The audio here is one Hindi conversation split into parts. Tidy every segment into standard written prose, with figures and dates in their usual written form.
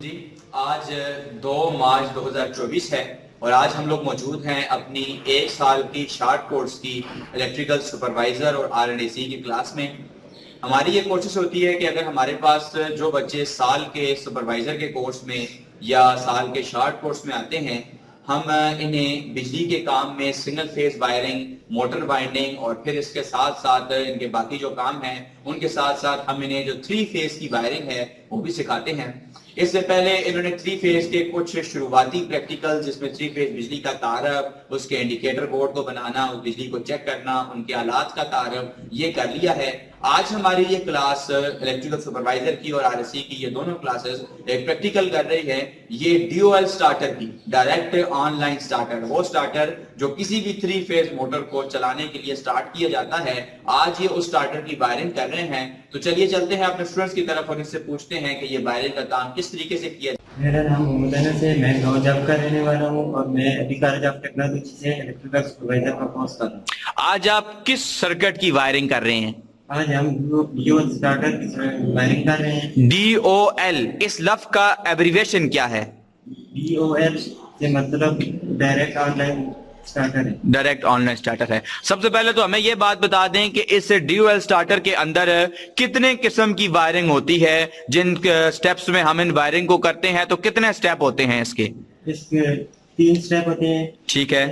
जी आज 2 मार्च 2024 है और आज हम लोग मौजूद हैं अपनी 1 साल की शॉर्ट कोर्स की इलेक्ट्रिकल सुपरवाइजर और आरएनएसी की क्लास में। हमारी ये कोशिश होती है कि अगर हमारे पास जो बच्चे साल के सुपरवाइजर के कोर्स में या साल के शॉर्ट कोर्स में आते हैं, हम इन्हें बिजली के काम में single phase wiring, motor winding और फिर इसके साथ साथ इनके बाकी जो काम हैं उनके साथ साथ हम इन्हें जो 3 फेज की वायरिंग है वो भी सिखाते हैं। इससे पहले इन्होंने 3 फेज के कुछ शुरुआती प्रैक्टिकल, जिसमें 3 फेज बिजली का तारफ, उसके इंडिकेटर बोर्ड को बनाना, उस बिजली को चेक करना, उनके आलात का तारफ, ये कर लिया है। आज हमारी ये क्लास इलेक्ट्रिकल सुपरवाइजर की और आरएससी की ये दोनों क्लासेस एक प्रैक्टिकल कर रही है। ये डीओएल स्टार्टर की, डायरेक्ट ऑनलाइन स्टार्टर, वो स्टार्टर जो किसी भी 3 फेज मोटर को चलाने के लिए स्टार्ट किया जाता है, आज ये उस स्टार्टर की वायरिंग कर रहे हैं। तो चलिए चलते हैं अपने स्टूडेंट्स की तरफ और इनसे पूछते हैं कि ये वायरिंग का काम किस तरीके से किया। मेरा नाम मोहम्मद अनस है। मैं नौजब का रहने वाला हूँ और मैं अभी कॉलेज ऑफ टेक्नोलॉजी से इलेक्ट्रिकल सुपरवाइजर का कोर्स कर रहा हूँ। आज आप किस सर्किट की वायरिंग कर रहे हैं? आज हम डीओएल स्टार्टर की वायरिंग कर रहे हैं। डीओएल, इस लफ्ज का एब्रीविएशन क्या है? डीओएल से मतलब डायरेक्ट ऑनलाइन स्टार्टर है। डायरेक्ट ऑनलाइन स्टार्टर है। सबसे पहले तो हमें यह बात बता दें कि इस डीओएल स्टार्टर के अंदर कितने किस्म की वायरिंग होती है, जिन स्टेप्स में हम इन वायरिंग को करते हैं, तो कितने स्टेप होते हैं इसके? इसके 3 स्टेप होते हैं। ठीक है।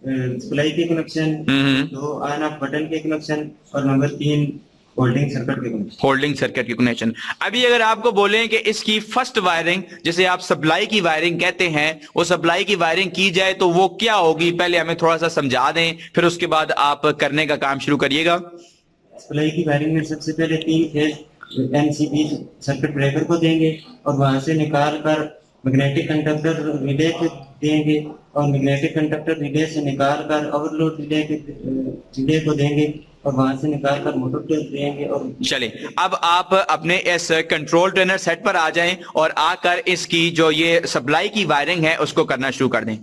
सप्लाई के कनेक्शन, 2 ऑन ऑफ बटन के कनेक्शन और नंबर 3 होल्डिंग सर्किट के कनेक्शन। होल्डिंग सर्किट की कनेक्शन। अभी अगर आपको बोलें कि इसकी फर्स्ट वायरिंग, जिसे आप सप्लाई की वायरिंग कहते हैं, वो सप्लाई की वायरिंग की जाए तो वो क्या होगी, पहले हमें थोड़ा सा समझा दें, फिर उसके बाद आप करने का काम शुरू करिएगा। सप्लाई की वायरिंग में सबसे पहले 3 फेज एमसीबी सर्किट ब्रेकर को देंगे और वहां से निकाल कर मैग्नेटिक कंडक्टर रिले को देंगे और मैग्नेटिक कंडक्टर रिले से निकाल कर ओवरलोड रिले को देंगे और वहां से निकाल कर मोटर को देंगे। और चले अब आप अपने इस कंट्रोल ट्रेनर सेट पर आ जाएं और आकर इसकी जो ये सप्लाई की वायरिंग है उसको करना शुरू कर दें।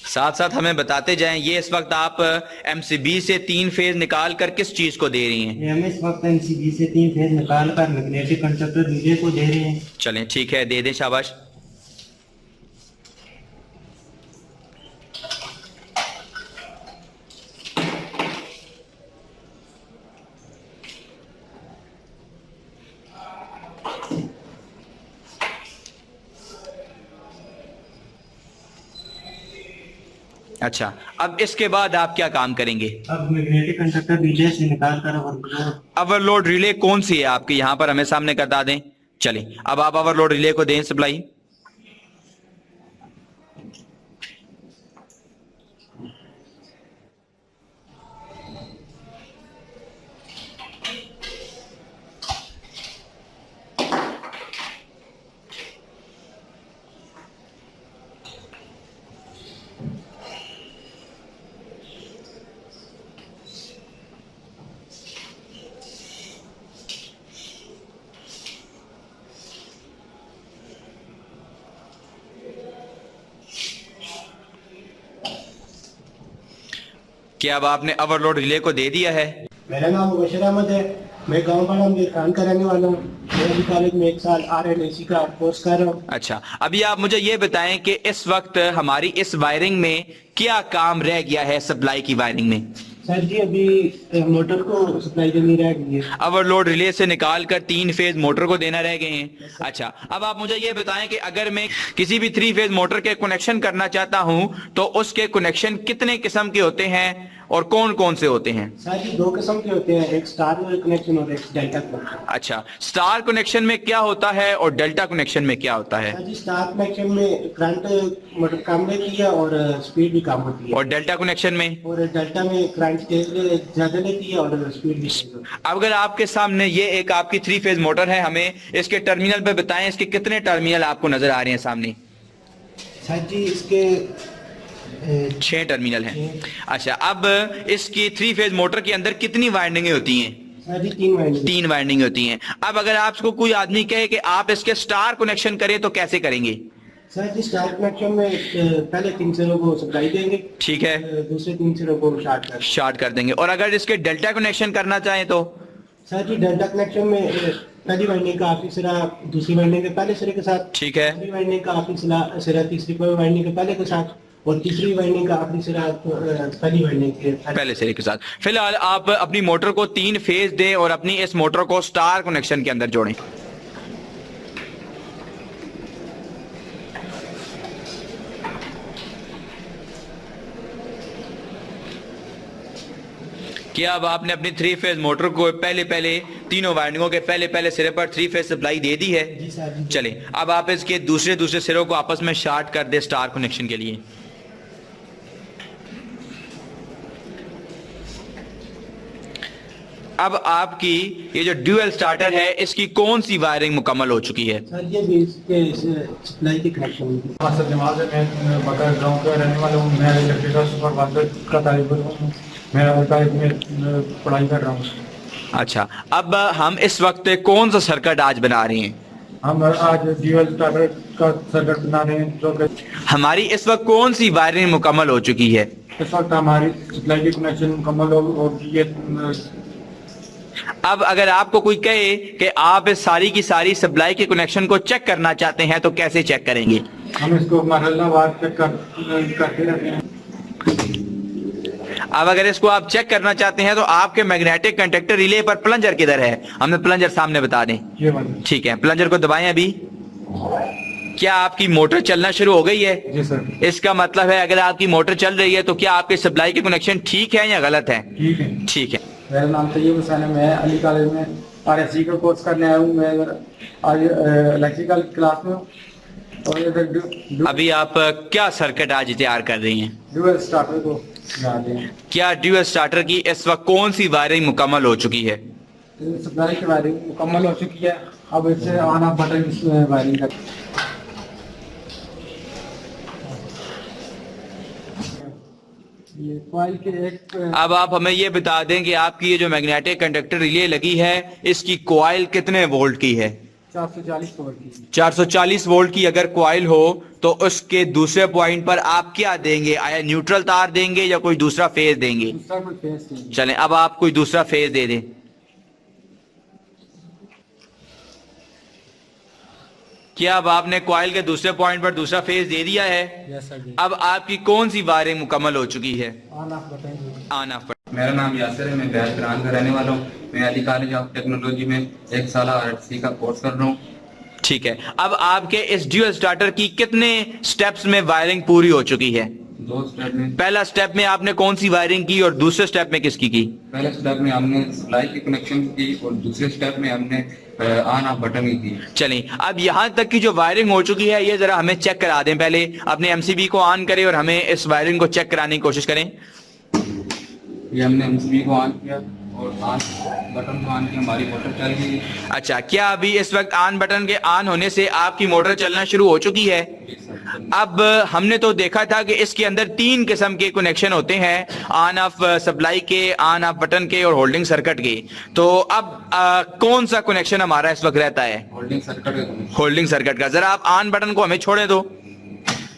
साथ साथ हमें बताते जाएं, ये इस वक्त आप एमसीबी से 3 फेज निकाल कर किस चीज को दे रही हैं? हम इस वक्त एमसीबी से 3 फेज निकाल कर मैग्नेटिक कंडक्टर रिले को दे रहे हैं। चलें ठीक है, दे दें, शाबाश। अच्छा, अब इसके बाद आप क्या काम करेंगे? अब मैग्नेटिक कंडक्टर रिले से निकाल कर ओवरलोड रिले कौन सी है आपके यहां पर हमें सामने बता दें। चलिए अब आप ओवरलोड रिले को दें सप्लाई। क्या अब आपने ओवरलोड रिले को दे दिया है? मेरा नाम मुबशर अहमद है। मैं गांव पाड़ा अमीर खान का रहने वाला हूँ। मैं अभी कॉलेज में 1 साल आरएनएसी का कोर्स कर रहा हूँ। अच्छा, अभी आप मुझे ये बताएं कि इस वक्त हमारी इस वायरिंग में क्या काम रह गया है सप्लाई की वायरिंग में? सर जी अभी मोटर को सप्लाई देनी रह गई है। ओवरलोड रिले से निकाल कर 3 फेज मोटर को देना रह गए हैं। अच्छा, अब आप मुझे ये बताएं कि अगर मैं किसी भी 3 फेज मोटर के कनेक्शन करना चाहता हूं तो उसके कनेक्शन कितने किस्म के होते हैं और कौन कौन से होते हैं? सर जी 2 किस्म के होते हैं, एक स्टार कनेक्शन और एक डेल्टा कनेक्शन। अच्छा, स्टार कनेक्शन में क्या होता है और डेल्टा कनेक्शन में क्या होता है? सर जी स्टार कनेक्शन में करंट मोटर कम लेती है और स्पीड भी कम होती है। और डेल्टा कनेक्शन में? और डेल्टा में करंट ज्यादा लेती है और स्पीड भी। अब अगर आपके सामने ये एक आपकी 3 फेज मोटर है, हमें इसके टर्मिनल पे बताएं, इसके कितने टर्मिनल आपको नजर आ रहे हैं सामने? सर जी इसके 6 टर्मिनल हैं। अच्छा, अब इसकी 3 फेज मोटर के अंदर कितनी वाइंडिंगें होती हैं? सर जी 3 वाइंडिंग। 3 वाइंडिंग होती हैं। अब अगर आपको कोई आदमी कहे कि आप इसके स्टार कनेक्शन करें तो कैसे करेंगे? सर जी स्टार कनेक्शन में पहले 3 सिरों को सप्लाई देंगे, ठीक है, दूसरे 3 सिरों को शॉर्ट कर देंगे। और अगर इसके डेल्टा कनेक्शन करना चाहें तो? सर जी डेल्टा कनेक्शन में पहली वाइंडिंग का आखिरी सिरा दूसरी वाइंडिंग के पहले सिरे के साथ, ठीक है, तीसरी वाइंडिंग का आखिरी सिरा तीसरी वाइंडिंग के पहले के साथ, और तीसरी वाइंडिंग का आखिरी सिरा पहली वाइंडिंग के पहले सिरे के साथ। फिलहाल आप अपनी मोटर को 3 फेज दें और अपनी इस मोटर को स्टार कनेक्शन के अंदर जोड़ें। क्या अब आपने अपनी 3 फेज मोटर को पहले तीनों वाइंडिंगों के पहले सिरे पर 3 फेज सप्लाई दे दी है? जी सर जी। चलें, अब आप इसके दूसरे सिरों को आपस में शॉर्ट कर दे स्टार कनेक्शन के लिए। अब आपकी ये जो ड्यूअल स्टार्टर है इसकी कौन सी वायरिंग मुकम्मल हो चुकी है? सर ये भी इसके सप्लाई के कनेक्शन। सर जमाल है, मैं बकर गाँव का रहने वाला हूँ। मैं इलेक्ट्रिकल सुपरवाइजर का तालिब हूँ। मैं कॉलेज में पढ़ाई कर रहा हूँ। अच्छा, अब हम इस वक्त कौन सा सर्किट आज बना रहे हैं? हम आज ड्यूअल स्टार्टर का सर्किट बना रहे हैं, जो कि हमारी इस वक्त कौन सी वायरिंग मुकम्मल हो चुकी है? इस वक्त हमारी सप्लाई की कनेक्शन मुकम्मल हो गई है। अब अगर आपको कोई कहे कि आप इस सारी की सारी सप्लाई के कनेक्शन को चेक करना चाहते हैं तो कैसे चेक करेंगे? हम इसको मरहलावार चेक करते रहते हैं। अब अगर इसको आप चेक करना चाहते हैं तो आपके मैग्नेटिक कंडक्टर रिले पर प्लंजर किधर है? हमें प्लंजर सामने बता दें। ये वाली। ठीक है, प्लंजर को दबाएं अभी। क्या आपकी मोटर चलना शुरू हो गई है? जी सर। इसका मतलब है अगर आपकी मोटर चल रही है तो क्या आपके सप्लाई के कनेक्शन ठीक है या गलत है? ठीक है। ठीक है। मेरा नाम तैयब हुसैन है। मैं अली कॉलेज में RSC का कोर्स करने आया हूँ। मैं आज इलेक्ट्रिकल क्लास में हूँ। और इधर अभी आप क्या सर्किट आज तैयार कर रही हैं? ड्यूअल स्टार्टर को लगा दें। क्या ड्यूअल स्टार्टर की इस वक्त कौन सी वायरिंग मुकम्मल हो चुकी है? सप्लाई की वायरिंग मुकम्मल हो चुकी है। अब इससे ऑन ऑफ बटन की वायरिंग कर। ये कॉइल के एक अब आप हमें ये बता दें कि आपकी ये जो मैग्नेटिक कंडक्टर रिले लगी है इसकी कॉइल कितने वोल्ट की है? 440 वोल्ट की। 440 वोल्ट की अगर कॉइल हो तो उसके दूसरे पॉइंट पर आप क्या देंगे? आया न्यूट्रल तार देंगे या कोई दूसरा फेज देंगे? दूसरा कोई फेस नहीं। चलें, अब आप कोई दूसरा फेज दे दें। क्या अब आपने कॉइल के दूसरे पॉइंट पर दूसरा फेज दे दिया है? यस सर जी। अब आपकी कौन सी वायरिंग मुकम्मल हो चुकी है? On off button. On off. मेरा नाम यासिर है। मैं बैत करान का रहने वाला हूँ। मैं अली कॉलेज ऑफ टेक्नोलॉजी में 1 साल RSC का कोर्स कर रहा हूँ। ठीक है, अब आपके इस ड्यूअल स्टार्टर की कितने स्टेप्स में वायरिंग पूरी हो चुकी है? 2 स्टेप में। पहला स्टेप में आपने कौन सी वायरिंग की और दूसरे स्टेप में किसकी की? पहले स्टेप में हमने सप्लाई की कनेक्शन की और दूसरे स्टेप में हमने ऑन ऑफ बटन की थी। चलें, अब यहाँ तक की जो वायरिंग हो चुकी है ये जरा हमें चेक करा दें। पहले अपने MCB को ऑन करें और हमें इस वायरिंग को चेक कराने की कोशिश करें। ये हमने MCB को ऑन किया और ऑन बटन को ऑन किया, हमारी मोटर चल गई। अच्छा, क्या अभी इस वक्त ऑन बटन के ऑन होने से आपकी मोटर चलना शुरू हो चुकी है? अब हमने तो देखा था कि इसके अंदर 3 किस्म के कनेक्शन होते हैं, ऑन ऑफ सप्लाई के, ऑन ऑफ बटन के और होल्डिंग सर्किट के। तो अब कौन सा कनेक्शन हमारा इस वक्त रहता है? Holding circuit. होल्डिंग सर्किट का। जरा आप ऑन बटन को हमें छोड़े दो।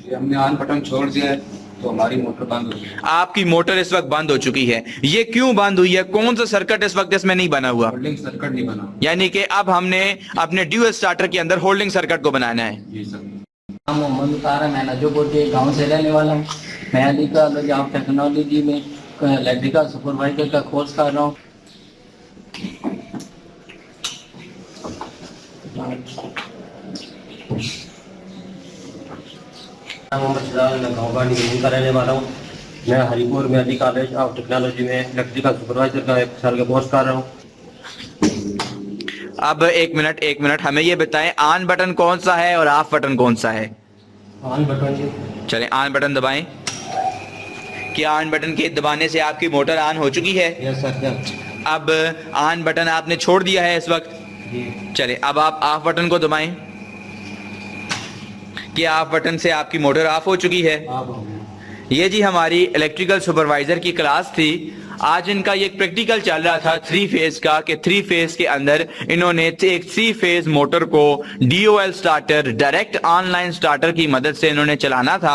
ये हमने ऑन बटन छोड़ दिया है तो हमारी मोटर बंद हो गई। आपकी मोटर इस वक्त बंद हो चुकी है। ये क्यों बंद हुई है? कौन सा सर्किट इस वक्त इसमें नहीं बना हुआ? होल्डिंग सर्किट नहीं बना। यानी कि अब हमने अपने ड्यूअल स्टार्टर के अंदर होल्डिंग सर्किट को बनाना है। जी सर। नाम मोहम्मद उतारा, मैं नजोपुर के गांव से रहने वाला हूँ। मैं अली कॉलेज ऑफ टेक्नोलॉजी में इलेक्ट्रिकल सुपरवाइजर का कोर्स कर रहा हूँ। मोहम्मद सिराज, मैं गाँव गाड़ी का रहने वाला हूँ। मैं हरिपुर में अली कॉलेज ऑफ टेक्नोलॉजी में इलेक्ट्रिकल सुपरवाइजर का 1 साल का कोर्स कर रहा हूँ। अब एक मिनट हमें ये बताएं, ऑन बटन कौन सा है और ऑफ बटन कौन सा है? ऑन बटन जी। चलें, ऑन बटन दबाएं। क्या ऑन बटन के दबाने से आपकी मोटर ऑन हो चुकी है? Yes sir. अब ऑन बटन आपने छोड़ दिया है इस वक्त। जी। चलें, अब आप ऑफ बटन को दबाएं। क्या ऑफ बटन से आपकी मोटर ऑफ हो चुकी है? आप ये जी हमारी इलेक्ट्रिकल सुपरवाइजर की क्लास थी। आज इनका ये प्रैक्टिकल चल रहा था 3 फेज का, कि 3 फेज के अंदर इन्होंने एक 3 फेज मोटर को DOL starter, direct online starter की मदद से इन्होंने चलाना था।